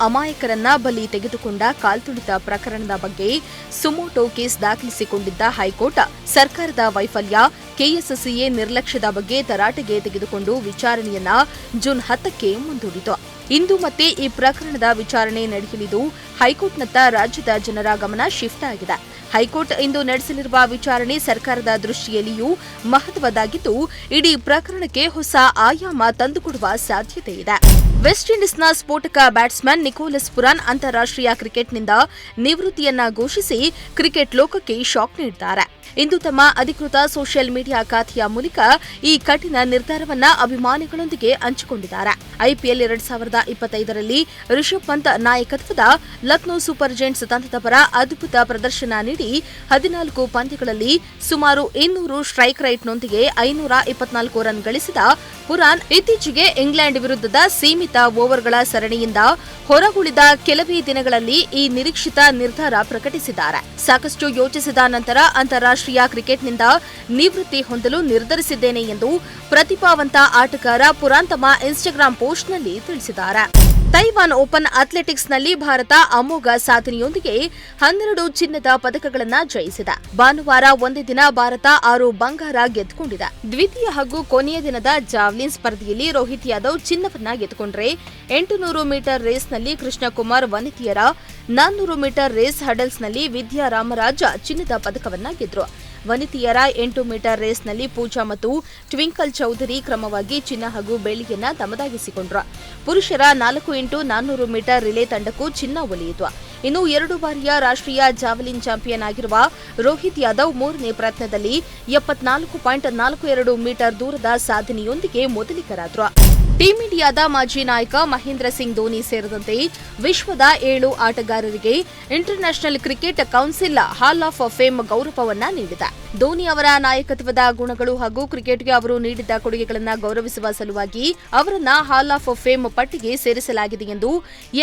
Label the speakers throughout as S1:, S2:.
S1: ಅಮಾಯಕರನ್ನ ಬಲಿ ತೆಗೆದುಕೊಂಡ ಕಾಲ್ತುಳಿತ ಪ್ರಕರಣದ ಬಗ್ಗೆ ಸುಮೋಟೋ ಕೇಸ್ ದಾಖಲಿಸಿಕೊಂಡಿದ್ದ ಹೈಕೋರ್ಟ್ ಸರ್ಕಾರದ ವೈಫಲ್ಯ, ಕೆಎಸ್ಸಿಎ ನಿರ್ಲಕ್ಷ್ಯದ ಬಗ್ಗೆ ತರಾಟೆಗೆ ತೆಗೆದುಕೊಂಡು ವಿಚಾರಣೆಯನ್ನ ಜೂನ್ 10ಕ್ಕೆ ಮುಂದೂಡಿತು. ಇಂದು ಮತ್ತೆ ಈ ಪ್ರಕರಣದ ವಿಚಾರಣೆ ನಡೆಯಲಿದ್ದು ಹೈಕೋರ್ಟ್ನತ್ತ ರಾಜ್ಯದ ಜನರ ಗಮನ ಶಿಫ್ಟ್ ಆಗಿದೆ. ಹೈಕೋರ್ಟ್ ಇಂದು ನಡೆಸಲಿರುವ ವಿಚಾರಣೆ ಸರ್ಕಾರದ ದೃಷ್ಟಿಯಲ್ಲಿಯೂ ಮಹತ್ವದ್ದಾಗಿದ್ದು ಇಡೀ ಪ್ರಕರಣಕ್ಕೆ ಹೊಸ ಆಯಾಮ ತಂದುಕೊಡುವ ಸಾಧ್ಯತೆ ಇದೆ. ವೆಸ್ಟ್ ಇಂಡೀಸ್ನ ಸ್ಫೋಟಕ ಬ್ಯಾಟ್ಸ್ಮನ್ ನಿಕೋಲಸ್ ಪುರಾನ್ ಅಂತಾರಾಷ್ಟ್ರೀಯ ಕ್ರಿಕೆಟ್ನಿಂದ ನಿವೃತ್ತಿಯನ್ನ ಘೋಷಿಸಿ ಕ್ರಿಕೆಟ್ ಲೋಕಕ್ಕೆ ಶಾಕ್ ನೀಡಿದ್ದಾರೆ. ಇಂದು ತಮ್ಮ ಅಧಿಕೃತ ಸೋಷಿಯಲ್ ಮೀಡಿಯಾ ಖಾತೆಯ ಮೂಲಕ ಈ ಕಠಿಣ ನಿರ್ಧಾರವನ್ನ ಅಭಿಮಾನಿಗಳೊಂದಿಗೆ ಹಂಚಿಕೊಂಡಿದ್ದಾರೆ. ಐಪಿಎಲ್ 2025ರಲ್ಲಿ ರಿಷಬ್ ಪಂತ್ ನಾಯಕತ್ವದ ಲಕ್ನೋ ಸೂಪರ್ ಜೈಂಟ್ಸ್ ತಂಡದ ಪರ ಅದ್ಭುತ ಪ್ರದರ್ಶನ ನೀಡಿ 14 ಪಂದ್ಯಗಳಲ್ಲಿ ಸುಮಾರು 200 ಸ್ಟ್ರೈಕ್ ರೈಟ್ನೊಂದಿಗೆ 524 ರನ್ ಗಳಿಸಿದ ಪುರಾನ್ ಇತ್ತೀಚೆಗೆ ಇಂಗ್ಲೆಂಡ್ ವಿರುದ್ಧದ ಸೀಮಿತ ಓವರ್ಗಳ ಸರಣಿಯಿಂದ ಹೊರಗುಳಿದ ಕೆಲವೇ ದಿನಗಳಲ್ಲಿ ಈ ನಿರೀಕ್ಷಿತ ನಿರ್ಧಾರ ಪ್ರಕಟಿಸಿದ್ದಾರೆ. ಸಾಕಷ್ಟು ಯೋಚಿಸಿದ ನಂತರ ಅಂತಾರಾಷ್ಟ್ರೀಯ ಕ್ರಿಕೆಟ್ನಿಂದ ನಿವೃತ್ತಿ ಹೊಂದಲು ನಿರ್ಧರಿಸಿದ್ದೇನೆ ಎಂದು ಪ್ರತಿಭಾವಂತ ಆಟಗಾರ ಪುರಾನ್ ತಮ್ಮ ಇನ್ಸ್ಟಾಗ್ರಾಂ ಪೋಸ್ಟ್ನಲ್ಲಿ ತಿಳಿಸಿದ್ದಾರೆ. ತೈವಾನ್ ಓಪನ್ ಅಥ್ಲೆಟಿಕ್ಸ್ನಲ್ಲಿ ಭಾರತ ಅಮೋಘ ಸಾಧನೆಯೊಂದಿಗೆ 12 ಚಿನ್ನದ ಪದಕಗಳನ್ನು ಜಯಿಸಿದೆ. ಭಾನುವಾರ ಒಂದೇ ದಿನ ಭಾರತ 6 ಬಂಗಾರ ಗೆದ್ದುಕೊಂಡಿದೆ. ದ್ವಿತೀಯ ಹಾಗೂ ಕೊನೆಯ ದಿನದ ಜಾವ್ಲಿನ್ ಸ್ಪರ್ಧೆಯಲ್ಲಿ ರೋಹಿತ್ ಯಾದವ್ ಚಿನ್ನವನ್ನ ಗೆದ್ದುಕೊಂಡ್ರೆ 800 ಮೀಟರ್ ರೇಸ್ನಲ್ಲಿ ಕೃಷ್ಣಕುಮಾರ್ ವನಿತೆಯರ 400 ಮೀಟರ್ ರೇಸ್ ಹಡಲ್ಸ್ನಲ್ಲಿ ವಿದ್ಯಾ ರಾಮರಾಜ ಚಿನ್ನದ ಪದಕವನ್ನ ಗೆದ್ದರು. ವನಿತೆಯರ 8 ಮೀಟರ್ ರೇಸ್ನಲ್ಲಿ ಪೂಜಾ ಮತ್ತು ಟ್ವಿಂಕಲ್ ಚೌಧರಿ ಕ್ರಮವಾಗಿ ಚಿನ್ನ ಹಾಗೂ ಬೆಳ್ಳಿಯನ್ನ ತಮ್ಮದಾಗಿಸಿಕೊಂಡ್ರು. ಪುರುಷರ 4x400 ಮೀಟರ್ ರಿಲೇ ತಂಡಕ್ಕೂ ಚಿನ್ನ ಒಲಿಯಿತು. ಇನ್ನು 2 ಬಾರಿಯ ರಾಷ್ಟ್ರೀಯ ಜಾವೆಲಿನ್ ಚಾಂಪಿಯನ್ ಆಗಿರುವ ರೋಹಿತ್ ಯಾದವ್ 3ನೇ ಪ್ರಯತ್ನದಲ್ಲಿ 74.42 ಮೀಟರ್ ದೂರದ ಸಾಧನೆಯೊಂದಿಗೆ ಮೊದಲಿಗರಾದರು. ಟೀಂ ಇಂಡಿಯಾದ ಮಾಜಿ ನಾಯಕ ಮಹೇಂದ್ರ ಸಿಂಗ್ ಧೋನಿ ಸೇರಿದಂತೆ ವಿಶ್ವದ 7 ಆಟಗಾರರಿಗೆ international cricket council hall of fame ಗೌರವವನ್ನ ನೀಡಿದೆ. ಧೋನಿ ಅವರ ನಾಯಕತ್ವದ ಗುಣಗಳು ಹಾಗೂ ಕ್ರಿಕೆಟ್ಗೆ ಅವರು ನೀಡಿದ ಕೊಡುಗೆಗಳನ್ನು ಗೌರವಿಸುವ ಸಲುವಾಗಿ ಅವರನ್ನ ಹಾಲ್ ಆಫ್ ಫೇಮ್ ಪಟ್ಟಿಗೆ ಸೇರಿಸಲಾಗಿದೆ ಎಂದು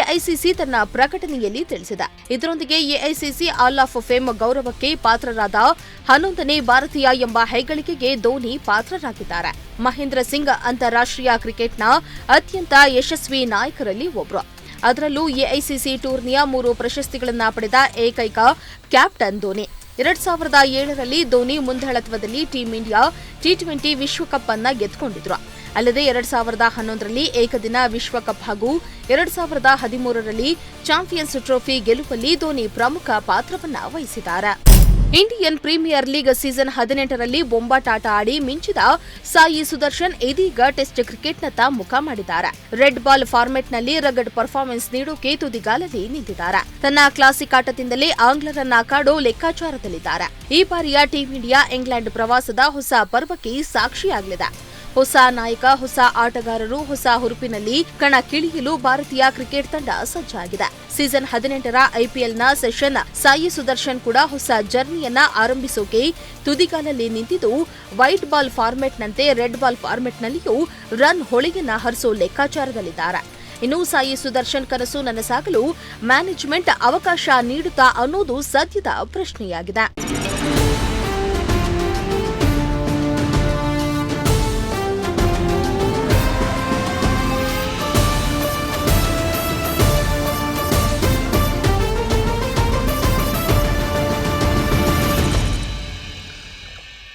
S1: ಎಐಸಿಸಿ ತನ್ನ ಪ್ರಕಟಣೆಯಲ್ಲಿ ತಿಳಿಸಿದೆ. ಇದರೊಂದಿಗೆ ಎಐಸಿಸಿ ಹಾಲ್ ಆಫ್ ಫೇಮ್ ಗೌರವಕ್ಕೆ ಪಾತ್ರರಾದ 11ನೇ ಭಾರತೀಯ ಎಂಬ ಹೆಗ್ಗಳಿಕೆಗೆ ಧೋನಿ ಪಾತ್ರರಾಗಿದ್ದಾರೆ. ಮಹೇಂದ್ರ ಸಿಂಗ್ ಅಂತಾರಾಷ್ಟ್ರೀಯ ಕ್ರಿಕೆಟ್ನ ಅತ್ಯಂತ ಯಶಸ್ವಿ ನಾಯಕರಲ್ಲಿ ಒಬ್ಬರು. ಅದರಲ್ಲೂ ಎಐಸಿಸಿ ಟೂರ್ನಿಯ 3 ಪ್ರಶಸ್ತಿಗಳನ್ನು ಪಡೆದ ಏಕೈಕ ಕ್ಯಾಪ್ಟನ್ ಧೋನಿ. 2007ರಲ್ಲಿ ಧೋನಿ ಮುಂದಾಳತ್ವದಲ್ಲಿ ಟೀಂ ಇಂಡಿಯಾ ಟಿ20 ವಿಶ್ವಕಪ್ ಅನ್ನ ಗೆದ್ದುಕೊಂಡಿದ್ರು. ಅಲ್ಲದೆ 2011ರಲ್ಲಿ ಏಕದಿನ ವಿಶ್ವಕಪ್ ಹಾಗೂ 2013ರಲ್ಲಿ ಚಾಂಪಿಯನ್ಸ್ ಟ್ರೋಫಿ ಗೆಲುವಲ್ಲಿ ಧೋನಿ ಪ್ರಮುಖ ಪಾತ್ರವನ್ನ ವಹಿಸಿದ್ದಾರೆ. ಇಂಡಿಯನ್ ಪ್ರೀಮಿಯರ್ ಲೀಗ್ ಸೀಸನ್ 18ರಲ್ಲಿ ಬೊಂಬಾಟಾಟ ಆಡಿ ಮಿಂಚಿದ ಸಾಯಿ ಸುದರ್ಶನ್ ಇದೀಗ ಟೆಸ್ಟ್ ಕ್ರಿಕೆಟ್ನತ್ತ ಮುಖ ಮಾಡಿದ್ದಾರೆ. ರೆಡ್ ಬಾಲ್ ಫಾರ್ಮೆಟ್ನಲ್ಲಿ ರಗಡ್ ಪರ್ಫಾರ್ಮೆನ್ಸ್ ನೀಡೋಕೆ ತುದಿಗಾಲಲ್ಲಿ ನಿಂತಿದ್ದಾರೆ. ತನ್ನ ಕ್ಲಾಸಿಕ್ ಆಟದಿಂದಲೇ ಆಂಗ್ಲರನ್ನ ಕಾಡೋ ಲೆಕ್ಕಾಚಾರದಲ್ಲಿದ್ದಾರೆ. ಈ ಬಾರಿಯ ಟೀಂ ಇಂಡಿಯಾ ಇಂಗ್ಲೆಂಡ್ ಪ್ರವಾಸದ ಹೊಸ ಪರ್ವಕ್ಕೆ ಸಾಕ್ಷಿಯಾಗಲಿದೆ. ಹೊಸ ನಾಯಕ, ಹೊಸ ಆಟಗಾರರು, ಹೊಸ ಹುರುಪಿನಲ್ಲಿ ಕಣಕ್ಕಿಳಿಯಲು ಭಾರತೀಯ ಕ್ರಿಕೆಟ್ ತಂಡ ಸಜ್ಜಾಗಿದೆ. ಸೀಸನ್ 18ರ ಐಪಿಎಲ್ನ ಸೆಷನ್ ಸಾಯಿ ಸುದರ್ಶನ್ ಕೂಡ ಹೊಸ ಜರ್ನಿಯನ್ನ ಆರಂಭಿಸೋಕೆ ತುದಿಗಾಲಲ್ಲಿ ನಿಂತಿದ್ದು ವೈಟ್ ಬಾಲ್ ಫಾರ್ಮೆಟ್ನಂತೆ ರೆಡ್ ಬಾಲ್ ಫಾರ್ಮೆಟ್ನಲ್ಲಿಯೂ ರನ್ ಹೊಳೆಯನ್ನ ಹರಿಸೋ ಲೆಕ್ಕಾಚಾರದಲ್ಲಿದ್ದಾರೆ. ಇನ್ನು ಸಾಯಿ ಸುದರ್ಶನ್ ಕನಸು ನನಸಾಗಲು ಮ್ಯಾನೇಜ್ಮೆಂಟ್ ಅವಕಾಶ ನೀಡುತ್ತಾ ಅನ್ನೋದು ಸದ್ಯದ ಪ್ರಶ್ನೆಯಾಗಿದೆ.